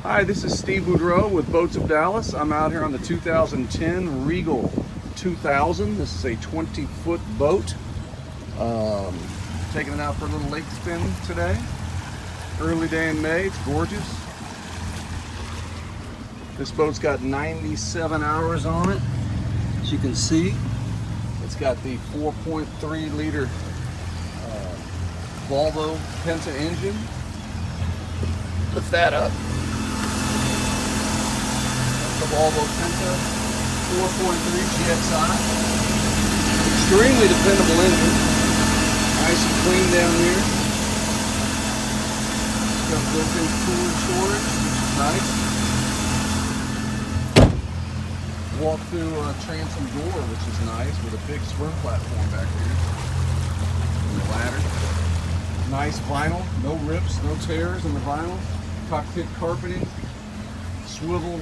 Hi, this is Steve Boudreau with Boats of Dallas. I'm out here on the 2010 Regal 2000. This is a 20-foot boat. Taking it out for a little lake spin today. Early day in May, it's gorgeous. This boat's got 97 hours on it. As you can see, it's got the 4.3 liter Volvo Penta engine. Lift that up. The Volvo Penta 4.3 GXI. Extremely dependable engine. Nice and clean down here. It's got built-in cooler storage, which is nice. Walk through a transom door, which is nice, with a big swim platform back here. And the ladder. Nice vinyl, no rips, no tears in the vinyl. Cockpit carpeting, swivel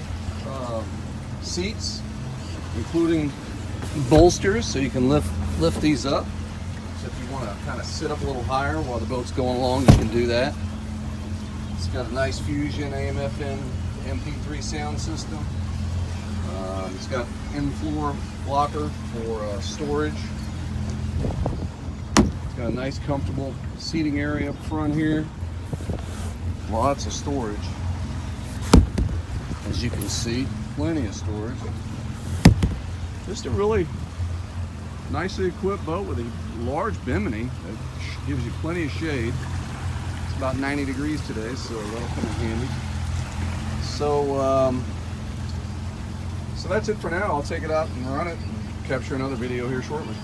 seats, including bolsters, so you can lift these up. So if you want to kind of sit up a little higher while the boat's going along, you can do that. It's got a nice Fusion AM/FM MP3 sound system. It's got in-floor locker for storage. It's got a nice, comfortable seating area up front here. Lots of storage. As you can see, plenty of storage. Just a really nicely equipped boat with a large bimini that gives you plenty of shade. It's about 90 degrees today, so that'll come in handy. So that's it for now. I'll take it out and run it and capture another video here shortly.